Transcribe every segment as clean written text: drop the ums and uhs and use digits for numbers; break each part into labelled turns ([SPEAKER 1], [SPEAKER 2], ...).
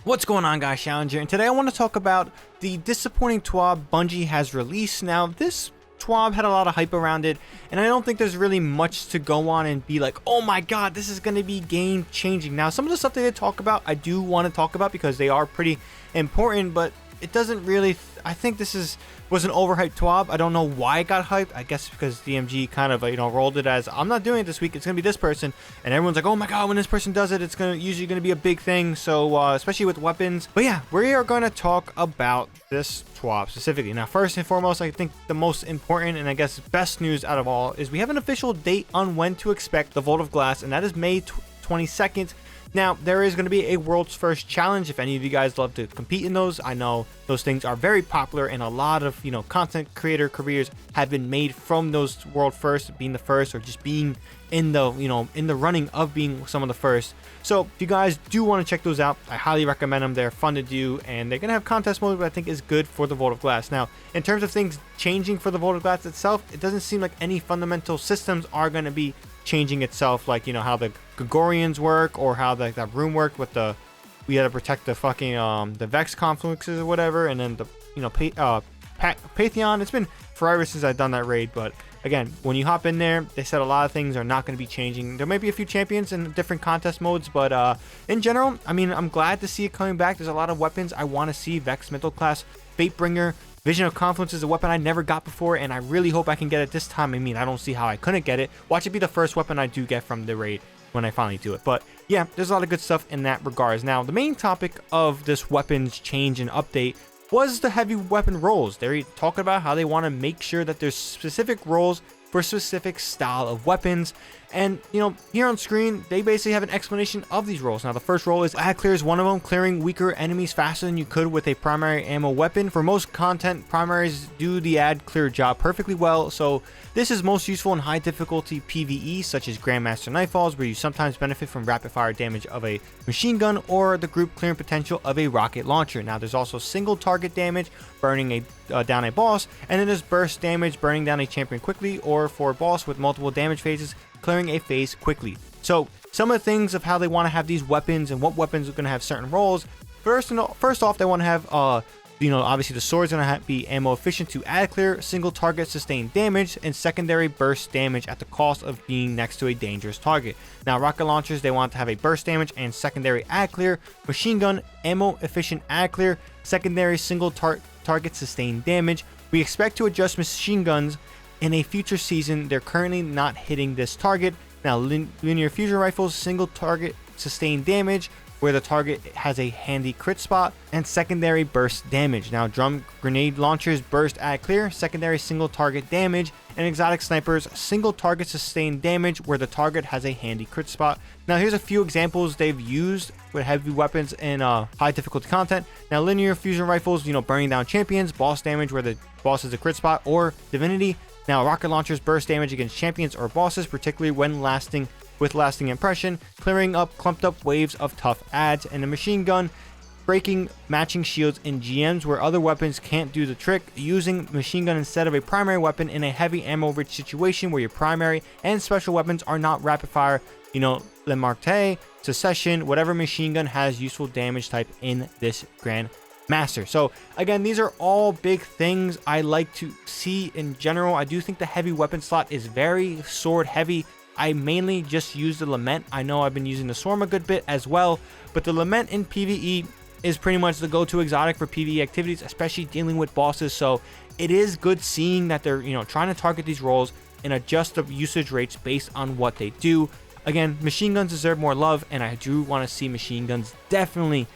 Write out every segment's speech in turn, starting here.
[SPEAKER 1] What's going on, guys? ShadowNinja, and today I want to talk about the disappointing TWAB Bungie has released. Now, this TWAB had a lot of hype around it, and I don't think there's really much to go on and be like, oh my god, this is going to be game changing. Now, some of the stuff they did talk about, I do want to talk about because they are pretty important, but it doesn't really, I think this was an overhyped TWAB. I don't know why it got hyped. I guess because DMG kind of, rolled it as, I'm not doing it this week, it's going to be this person. And everyone's like, oh my god, when this person does it, it's usually going to be a big thing. So, especially with weapons. But yeah, we are going to talk about this TWAB specifically. Now, first and foremost, I think the most important and I guess best news out of all is we have an official date on when to expect the Vault of Glass, and that is May 22nd. Now, there is going to be a world's first challenge. If any of you guys love to compete in those, I know those things are very popular, and a lot of, content creator careers have been made from those world first, being the first, or just being in the, in the running of being some of the first. So if you guys do want to check those out, I highly recommend them. They're fun to do, and they're going to have contest mode, but I think is good for the Vault of Glass. Now, in terms of things changing for the Vault of Glass itself, it doesn't seem like any fundamental systems are going to be changing itself, like how the Gregorians work, or how that room worked with we had to protect the fucking the Vex confluxes or whatever, and then the Pantheon. It's been forever since I've done that raid, but again, when you hop in there, they said a lot of things are not going to be changing. There might be a few champions in different contest modes, but in general, I mean, I'm glad to see it coming back. There's a lot of weapons I want to see. Vex Mental Class, Fatebringer, Vision of Confluence is a weapon I never got before, and I really hope I can get it this time. I mean, I don't see how I couldn't get it. Watch it be the first weapon I do get from the raid when I finally do it. But yeah, there's a lot of good stuff in that regards. Now, the main topic of this weapons change and update was the heavy weapon roles. They're talking about how they want to make sure that there's specific roles for specific style of weapons. And here on screen, they basically have an explanation of these roles. Now, the first role is Ad Clear is one of them, clearing weaker enemies faster than you could with a primary ammo weapon. For most content, primaries do the Ad Clear job perfectly well, so this is most useful in high difficulty PvE, such as Grandmaster Nightfalls, where you sometimes benefit from rapid fire damage of a machine gun, or the group clearing potential of a rocket launcher. Now, there's also single target damage, burning down a boss, and then there's burst damage, burning down a champion quickly, or for a boss with multiple damage phases, clearing a phase quickly. So some of the things of how they want to have these weapons and what weapons are going to have certain roles. First off, they want to have obviously the sword's going to be ammo efficient to Ad Clear, single target sustained damage, and secondary burst damage at the cost of being next to a dangerous target. Now, rocket launchers, they want to have a burst damage and secondary Ad Clear. Machine gun, ammo efficient Ad Clear, secondary single target sustained damage. We expect to adjust machine guns in a future season. They're currently not hitting this target. Now, linear fusion rifles, single target sustained damage, where the target has a handy crit spot, and secondary burst damage. Now, drum grenade launchers, burst Ad Clear, secondary single target damage, and exotic snipers, single target sustained damage, where the target has a handy crit spot. Now, here's a few examples they've used with heavy weapons in high difficulty content. Now, linear fusion rifles, burning down champions, boss damage, where the boss is a crit spot, or divinity. Now, rocket launchers burst damage against champions or bosses, particularly when lasting impression, clearing up clumped up waves of tough ads, and a machine gun, breaking matching shields in GMs where other weapons can't do the trick, using machine gun instead of a primary weapon in a heavy ammo rich situation where your primary and special weapons are not rapid fire, Le Marque, Secession, whatever machine gun has useful damage type in this Grand Master. So again, these are all big things I like to see in general. I do think the heavy weapon slot is very sword heavy. I mainly just use the Lament. I know I've been using the Swarm a good bit as well, but the Lament in PvE is pretty much the go-to exotic for PvE activities, especially dealing with bosses. So it is good seeing that they're trying to target these roles and adjust the usage rates based on what they do. Again, machine guns deserve more love, and I do want to see machine guns definitely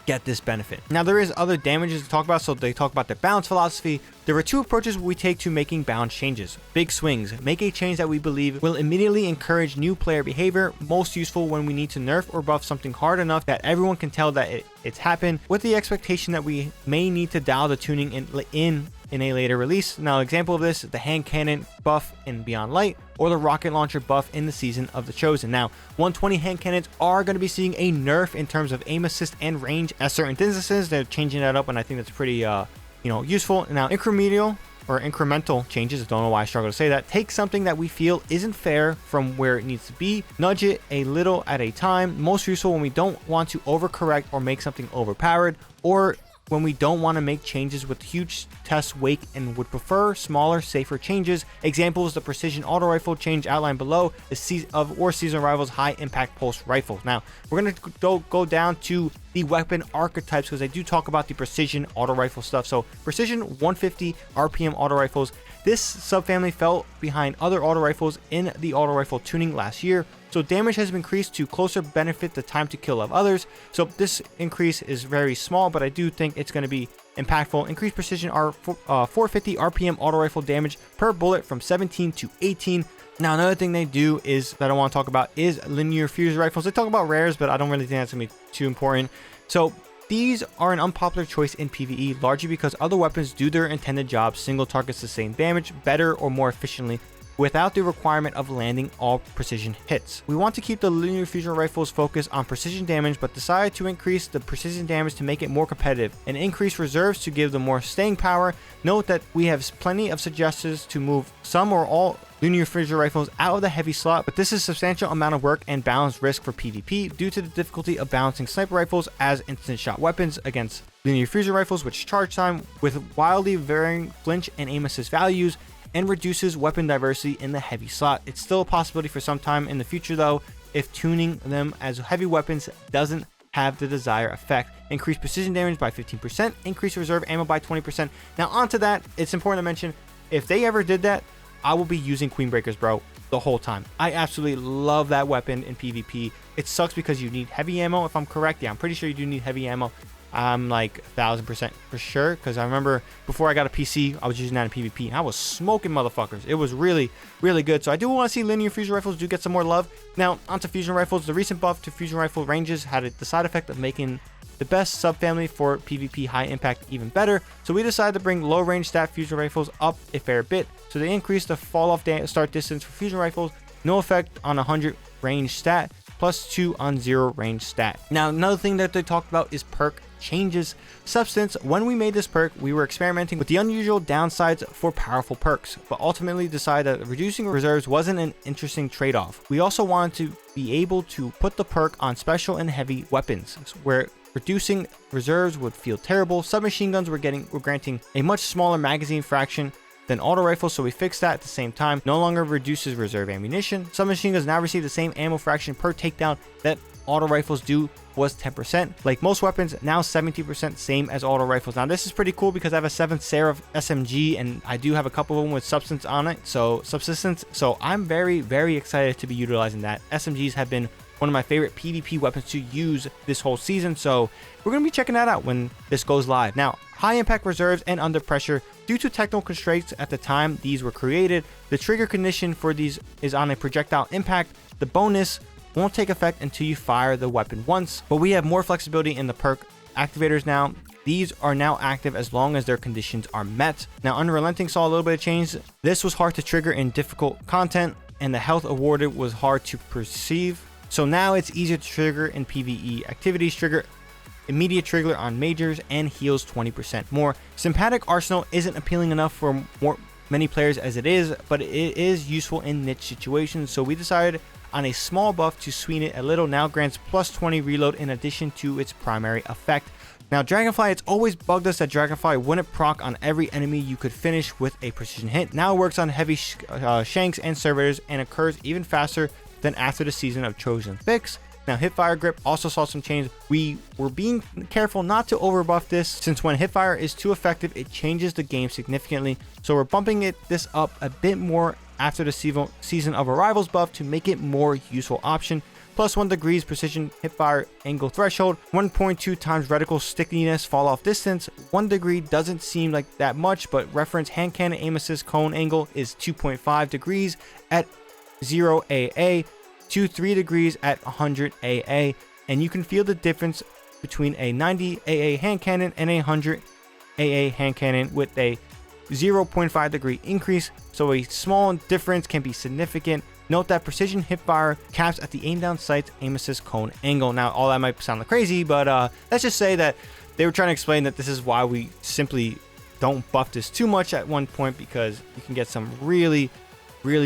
[SPEAKER 1] get this benefit. Now, there is other damages to talk about, so they talk about the balance philosophy. There are two approaches we take to making balance changes. Big swings. Make a change that we believe will immediately encourage new player behavior, most useful when we need to nerf or buff something hard enough that everyone can tell that it's happened, with the expectation that we may need to dial the tuning in a later release. Now, example of this is the hand cannon buff in Beyond Light, or the rocket launcher buff in the Season of the Chosen. Now, 120 hand cannons are going to be seeing a nerf in terms of aim assist and range at certain distances. They're changing that up, and I think that's pretty useful. Now, incremental or incremental changes, I don't know why I struggle to say that, take something that we feel isn't fair from where it needs to be, nudge it a little at a time, most useful when we don't want to overcorrect or make something overpowered, or when we don't want to make changes with huge test wake and would prefer smaller, safer changes. Examples: the precision auto rifle change outlined below is season rivals high impact pulse rifles. Now we're going to go down to the weapon archetypes because I do talk about the precision auto rifle stuff. So precision 150 RPM auto rifles. This subfamily fell behind other auto rifles in the auto rifle tuning last year. So damage has been increased to closer benefit the time to kill of others. So this increase is very small, but I do think it's going to be impactful. Increased precision 450 RPM auto rifle damage per bullet from 17 to 18. Now another thing they do is that I want to talk about is linear fusion rifles. They talk about rares, but I don't really think that's going to be too important. So these are an unpopular choice in PvE, largely because other weapons do their intended job, single targets the same damage better or more efficiently, without the requirement of landing all precision hits. We want to keep the linear fusion rifles focused on precision damage, but decided to increase the precision damage to make it more competitive and increase reserves to give them more staying power. Note that we have plenty of suggestions to move some or all linear fusion rifles out of the heavy slot, but this is a substantial amount of work and balanced risk for PvP due to the difficulty of balancing sniper rifles as instant shot weapons against linear fusion rifles, which charge time with wildly varying flinch and aim assist values, and reduces weapon diversity in the heavy slot. It's still a possibility for some time in the future though, if tuning them as heavy weapons doesn't have the desired effect. Increase precision damage by 15%, increase reserve ammo by 20%. Now onto that, it's important to mention, if they ever did that, I will be using Queen Breakers, bro, the whole time. I absolutely love that weapon in PvP. It sucks because you need heavy ammo, if I'm correct. Yeah, I'm pretty sure you do need heavy ammo. I'm like 1000% for sure, because I remember before I got a PC, I was using that in PvP, and I was smoking motherfuckers. It was really, really good. So I do want to see linear fusion rifles do get some more love. Now, onto fusion rifles. The recent buff to fusion rifle ranges had the side effect of making the best subfamily for PvP high impact even better. So we decided to bring low range stat fusion rifles up a fair bit. So they increased the fall off start distance for fusion rifles, no effect on 100 range stat, +2 on 0 range stat. Now, another thing that they talked about is perk changes. Substance: when we made this perk, we were experimenting with the unusual downsides for powerful perks, but ultimately decided that reducing reserves wasn't an interesting trade-off. We also wanted to be able to put the perk on special and heavy weapons, where reducing reserves would feel terrible. Submachine guns were granting a much smaller magazine fraction than auto rifles, so we fixed that at the same time. No longer reduces reserve ammunition. Submachine guns now receive the same ammo fraction per takedown that auto rifles do, was 10%. Like most weapons, now 70%, same as auto rifles. Now this is pretty cool because I have a 7th Seraph SMG and I do have a couple of them with substance on it, so subsistence. So I'm very, very excited to be utilizing that. SMGs have been one of my favorite PvP weapons to use this whole season, so we're going to be checking that out when this goes live. Now, high impact reserves and under pressure. Due to technical constraints at the time these were created, the trigger condition for these is on a projectile impact. The bonus won't take effect until you fire the weapon once, but we have more flexibility in the perk activators now. These are now active as long as their conditions are met. Now, Unrelenting saw a little bit of change. This was hard to trigger in difficult content, and the health awarded was hard to perceive. So now it's easier to trigger in PvE activities. Trigger immediate trigger on majors and heals 20% more. Sympathetic Arsenal isn't appealing enough for many players as it is, but it is useful in niche situations, so we decided on a small buff to sweeten it a little. Now grants +20 reload in addition to its primary effect. Now, Dragonfly, it's always bugged us that Dragonfly wouldn't proc on every enemy you could finish with a precision hit. Now it works on heavy shanks and servitors and occurs even faster than after the season of Chosen Fix. Now, Hipfire Grip also saw some change. We were being careful not to overbuff this, since when Hipfire is too effective, it changes the game significantly. So we're bumping this up a bit more after the season of Arrivals buff to make it more useful option. +1 degrees precision hipfire angle threshold, 1.2 times reticle stickiness fall off distance. 1 degree doesn't seem like that much, but reference hand cannon aim assist cone angle is 2.5 degrees at 0 AA to 3 degrees at 100 AA, and you can feel the difference between a 90 AA hand cannon and a 100 AA hand cannon with a 0.5 degree increase, so a small difference can be significant. Note that precision hipfire caps at the aim down sight's aim assist cone angle. Now, all that might sound like crazy, but let's just say that they were trying to explain that this is why we simply don't buff this too much at one point because you can get some really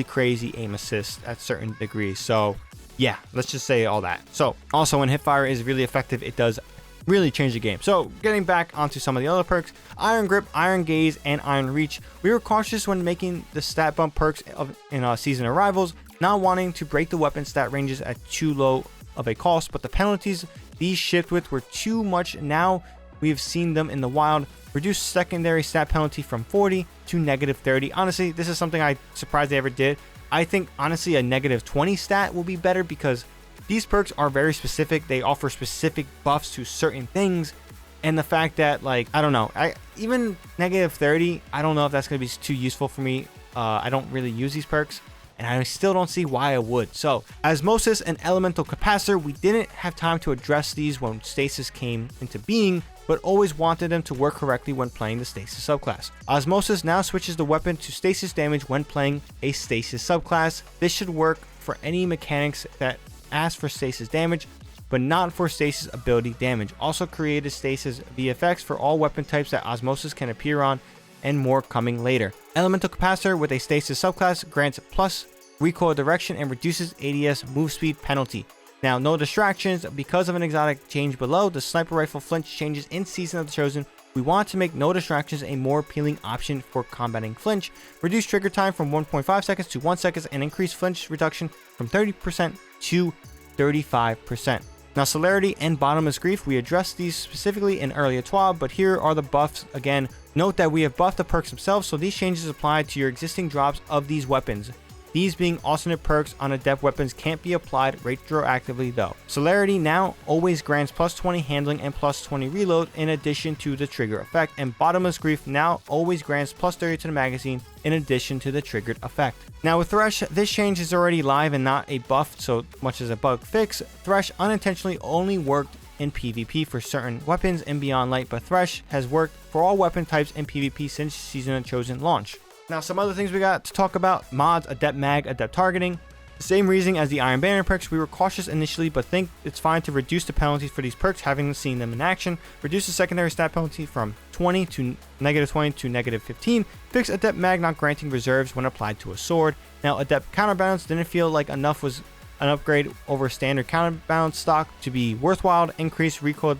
[SPEAKER 1] crazy aim assist at certain degrees. So yeah, let's just say all that. So also when hipfire is really effective, it does really change the game. So getting back onto some of the other perks, Iron Grip, Iron Gaze, and Iron Reach. We were cautious when making the stat bump perks in season arrivals, not wanting to break the weapon stat ranges at too low of a cost, but the penalties these shipped with were too much. Now we've seen them in the wild. Reduce secondary stat penalty from 40 to -30. Honestly, this is something I'm surprised they ever did. I think honestly a -20 stat will be better because these perks are very specific. They offer specific buffs to certain things, and the fact that, like, I don't know, even -30, I don't know if that's going to be too useful for me. I don't really use these perks, and I still don't see why I would. So Osmosis and Elemental Capacitor, we didn't have time to address these when Stasis came into being, but always wanted them to work correctly when playing the Stasis subclass. Osmosis now switches the weapon to Stasis damage when playing a Stasis subclass. This should work for any mechanics that ask for Stasis damage, but not for Stasis ability damage. Also created Stasis VFX for all weapon types that Osmosis can appear on, and more coming later. Elemental Capacitor with a Stasis subclass grants plus recoil direction and reduces ADS move speed penalty. Now, no distractions. Because of an exotic change below, the sniper rifle flinch changes in Season of the Chosen. We want to make no distractions a more appealing option for combating flinch. Reduce trigger time from 1.5 seconds to 1 second and increase flinch reduction from 30% to 35%. Now, Celerity and Bottomless Grief, we addressed these specifically in earlier TWAB, but here are the buffs again. Note that we have buffed the perks themselves, so these changes apply to your existing drops of these weapons. These being alternate perks on adept weapons can't be applied retroactively though. Celerity now always grants plus 20 handling and plus 20 reload in addition to the trigger effect, and Bottomless Grief now always grants plus 30 to the magazine in addition to the triggered effect. Now with Thresh, this change is already live and not a buff so much as a bug fix. Thresh unintentionally only worked in PvP for certain weapons in Beyond Light, but Thresh has worked for all weapon types in PvP since Season of Chosen launch. Now, some other things we got to talk about: mods, Adept Mag, Adept Targeting. The same reasoning as the Iron Banner perks, we were cautious initially, but think it's fine to reduce the penalties for these perks having seen them in action. Reduce the secondary stat penalty from 20 to -20 to -15. Fix Adept Mag not granting reserves when applied to a sword. Now, Adept Counterbalance didn't feel like enough was an upgrade over standard counterbalance stock to be worthwhile. Increase recoil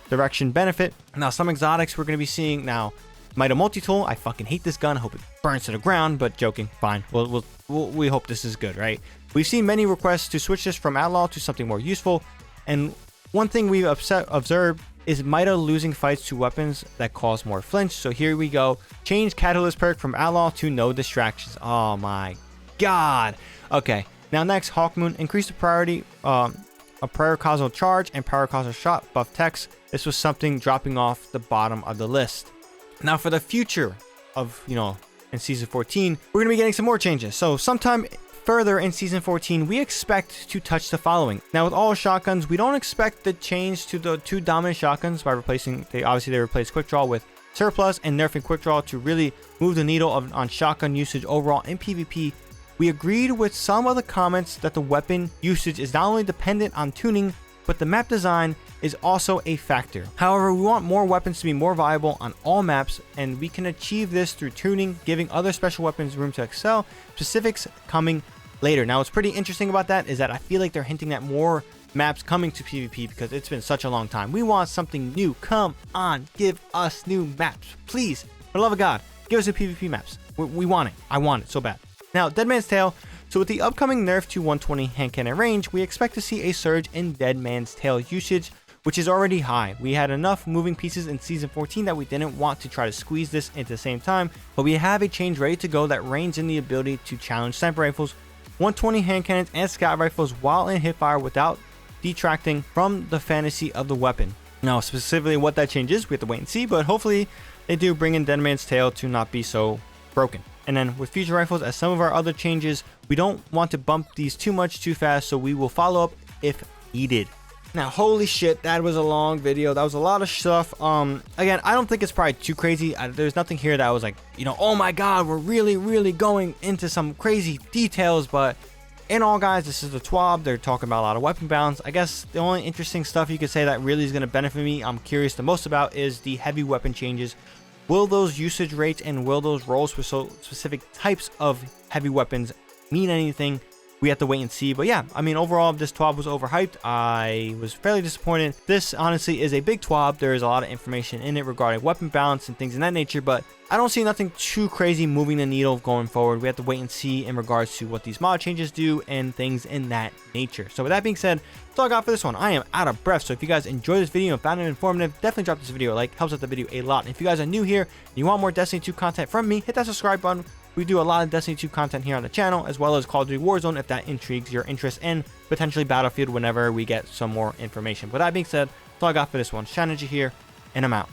[SPEAKER 1] direction benefit. Now, some exotics we're going to be seeing now. Mida Multi-Tool, I fucking hate this gun. I hope it burns to the ground, but joking. Fine. We hope this is good, right? We've seen many requests to switch this from Outlaw to something more useful, and one thing we've observed is Mida losing fights to weapons that cause more flinch. So here we go. Change Catalyst perk from Outlaw to No Distractions. Oh my god. Okay. Now next, Hawkmoon. Increase the priority of Pyrocausal Charge and Pyrocausal Shot buff text. This was something dropping off the bottom of the list. Now for the future of, in Season 14, we're going to be getting some more changes. So sometime further in Season 14, we expect to touch the following. Now with all shotguns, we don't expect the change to the 2 dominant shotguns by replacing, they replaced Quick Draw with Surplus and nerfing Quick Draw to really move the needle on shotgun usage overall in PvP. We agreed with some of the comments that the weapon usage is not only dependent on tuning, but the map design is also a factor. However, we want more weapons to be more viable on all maps, and we can achieve this through tuning, giving other special weapons room to excel. Specifics coming later. Now, what's pretty interesting about that is that I feel like they're hinting at more maps coming to PvP because it's been such a long time. We want something new. Come on, give us new maps, please. For the love of God, give us new PvP maps. We want it. I want it so bad. Now, Dead Man's Tale. So with the upcoming nerf to 120 hand cannon range, we expect to see a surge in Dead Man's Tale usage, which is already high. We had enough moving pieces in Season 14 that we didn't want to try to squeeze this into the same time, but we have a change ready to go that reins in the ability to challenge sniper rifles, 120 hand cannons, and scout rifles while in hipfire without detracting from the fantasy of the weapon. Now, specifically what that change is, we have to wait and see, but hopefully they do bring in Dead Man's Tale to not be so broken. And then with future rifles, as some of our other changes, we don't want to bump these too much too fast, so we will follow up if needed. Now, holy shit, that was a long video. That was a lot of stuff. Again, I don't think it's probably too crazy. There's nothing here that was like, oh my god, we're really going into some crazy details. But in all, guys, this is the TWAB. They're talking about a lot of weapon balance. I guess the only interesting stuff you could say that really is going to benefit me, I'm curious the most about, is the heavy weapon changes. Will those usage rates and will those roles for specific types of heavy weapons mean anything? We have to wait and see. But yeah, I mean, overall, this TWAB was overhyped. I was fairly disappointed. This honestly is a big TWAB. There is a lot of information in it regarding weapon balance and things in that nature, but I don't see nothing too crazy moving the needle going forward. We have to wait and see in regards to what these mod changes do and things in that nature. So with that being said, that's all I got for this one. I am out of breath. So if you guys enjoyed this video and found it informative, definitely drop this video a like. Helps out the video a lot. And if you guys are new here and you want more Destiny 2 content from me, hit that subscribe button. We do a lot of Destiny 2 content here on the channel, as well as Call of Duty Warzone if that intrigues your interest, and potentially Battlefield whenever we get some more information. With that being said, that's all I got for this one. ShadowNinja here, and I'm out.